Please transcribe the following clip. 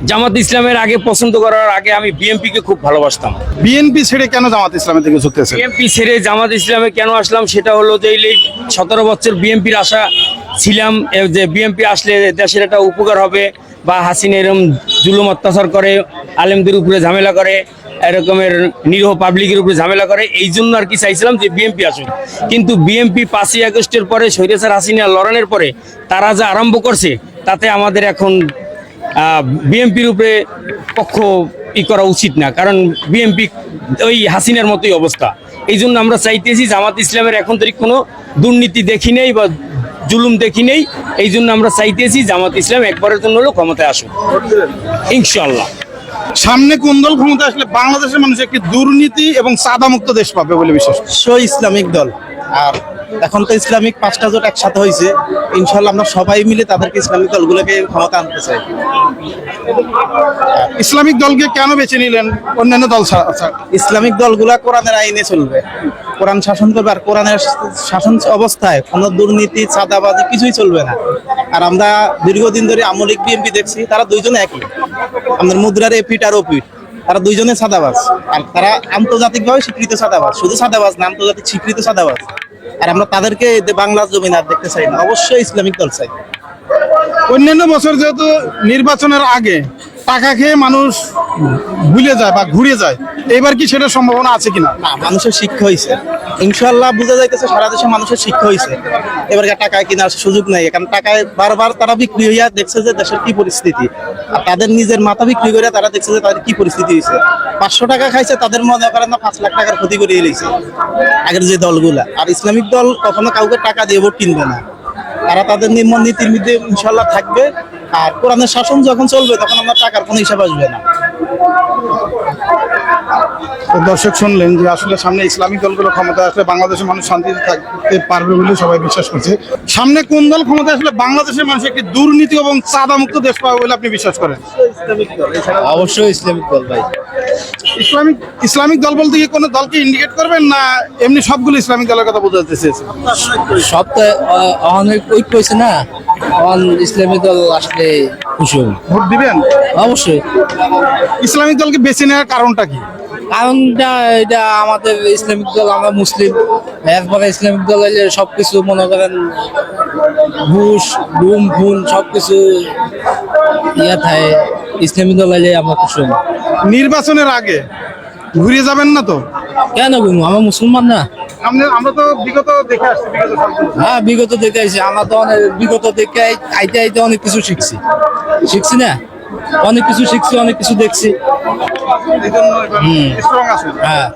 জামাত ইসলামের আগে পছন্দ করার আগে আমি বিএনপি কে খুব ভালোবাসতাম। বিএনপি ছেড়ে কেন জামাত ইসলামের দিকে ঝুঁকতেছে? বিএনপি ছেড়ে জামাত ইসলামে কেন আসলাম সেটা হলো যে এই 17 বছর বিএনপির আশা ছিলাম যে বিএনপি আসলে দেশের একটা উপকার হবে, বা হাসিনা এরকম জুলুম অত্যাচার করে, আলেমদের উপরে ঝামেলা করে, এরকমের নিরীহ পাবলিকের উপরে ঝামেলা করে, এই জন্য আর কি চাইছিলাম যে বিএনপি আসুক। কিন্তু বিএনপি 5ই আগস্টের পরে স্বৈরাচার হাসিনা লড়ানোর পরে তারা যা আরম্ভ করছে তাতে আমাদের এখন বিএনপির উপরে পক্ষ করা উচিত না, কারণ বিএনপি ওই হাসিনার মতোই অবস্থা। এই জন্য আমরা চাইতেছি জামাত ইসলামের এখন তৈরি কোনো দুর্নীতি দেখি নেই বা জুলুম দেখি নেই, এই জন্য আমরা চাইতেছি জামাত ইসলাম একবারের জন্য হলো ক্ষমতায় আসুক ইনশাআল্লাহ। সামনে কোন দল ক্ষমতা আসলে বাংলাদেশের মানুষ একটি দুর্নীতি এবং চাঁদা মুক্ত দেশ পাবে বলে বিশ্বাস? ইসলামিক দল। আর এখন তো ইসলামিক 5টা জোট একসাথে হয়েছে, ইনশাল্লাহ আমরা সবাই মিলে তাদেরকে ইসলামিক দলগুলোকে ক্ষমতা আনতে চাই। ইসলামিক দলকে কেন বেছে নিলেন অন্যান্য দল ছাড়া? ইসলামিক দলগুলা কোরআনের আইনে চলবে, কোরআন শাসন করবে, আর কোরআনের শাসন অবস্থায় কোনো দুর্নীতি চাঁদাবাজি কিছুই চলবে না। আর আমরা দীর্ঘদিন ধরে আওয়ামী লীগ বিএনপি দেখছি, তারা দুইজনে একই, আমাদের মুদ্রার এপিট আর ওপিট, তারা দুইজনে চাঁদাবাজ। আর তারা আন্তর্জাতিকভাবে স্বীকৃত চাঁদাবাজ, শুধু চাঁদাবাজ না, আন্তর্জাতিক স্বীকৃত চাঁদাবাজ। আর আমরা তাদেরকে বাংলার জমিন আর দেখতে চাই না, অবশ্যই ইসলামিক দল চাই। অন্যান্য বছর যেহেতু নির্বাচনের আগে টাকা খেয়ে মানুষ ভুলে যায় বা ঘুরে যায়, এবার কি সেটার সম্ভাবনা আছে কিনা? না, মানুষের শিক্ষা হয়েছে, ইনশাল্লাহ বোঝা যাইতেছে সারা দেশে মানুষের শিক্ষা হয়েছে। এবার টাকায় কেনার সুযোগ নাই, কারণ টাকায় বারবার তারা বিক্রি হইয়া দেখছে যে দেশের কি পরিস্থিতি, আর তাদের নিজের মাথা বিক্রি করে তারা দেখছে যে তাদের কি পরিস্থিতি হয়েছে। 500 টাকা খাইছে, তাদের মনে করেন না 5 লাখ টাকার ক্ষতি করে এলেছে আগের যে দলগুলা। আর ইসলামিক দল কখনো কাউকে টাকা দিয়ে ভোট কিনবে না, তারা তাদের নির্মম নীতির মধ্যে ইনশাল্লাহ থাকবে। আর কোরআনের শাসন যখন চলবে তখন আমরা টাকার কোনো হিসাব আসবে না। তো দর্শক শুনলেন যে আসলে সামনে ইসলামিক দলগুলো ক্ষমতা আসলে বাংলাদেশের মানুষ শান্তিতে থাকতে পারবে বলে সবাই বিশ্বাস করছে। সামনে কোন দল ক্ষমতা আসলে বাংলাদেশের মানুষ একটি দুর্নীতি এবং চাঁদা মুক্ত দেশ পাবে বলে আপনি বিশ্বাস করেন? অবশ্যই ইসলামিক দল ভাই। ইসলামিক দল বলতে কি কোনো দলকে ইন্ডিকেট করবেন, না এমনি সবগুলো ইসলামিক দলের কথা বোঝাতে চেয়েছেন? সব তো অনেক ঐক্য হয়েছে না, ইসলামী দল আসলে খুশি ভোট দিবেন? অবশ্যই। ইসলামিক দলকে বেছে নেওয়ার কারণটা কি? কারণটা এটা আমাদের ইসলামিক দল, আমরা মুসলিম, একবারে ইসলামিক দল হইলে সবকিছু মনে করেন ঘুষ গুম খুন সবকিছু থাকে, ইসলামিক দল হইলে আমরা খুশি। নির্বাচনের আগে ঘুরে যাবেন না তো? কেন ঘুরবো, আমরা মুসলমান না? আমরা তো বিগত দেখে আসছি, হ্যাঁ বিগত দেখে আসছি, আমরা তো অনেক বিগত দেখে আইতে আইতে অনেক কিছু শিখছি না, অনেক কিছু শিখছি, অনেক কিছু দেখছি। এই জন্য স্ট্রং আছে। হ্যাঁ।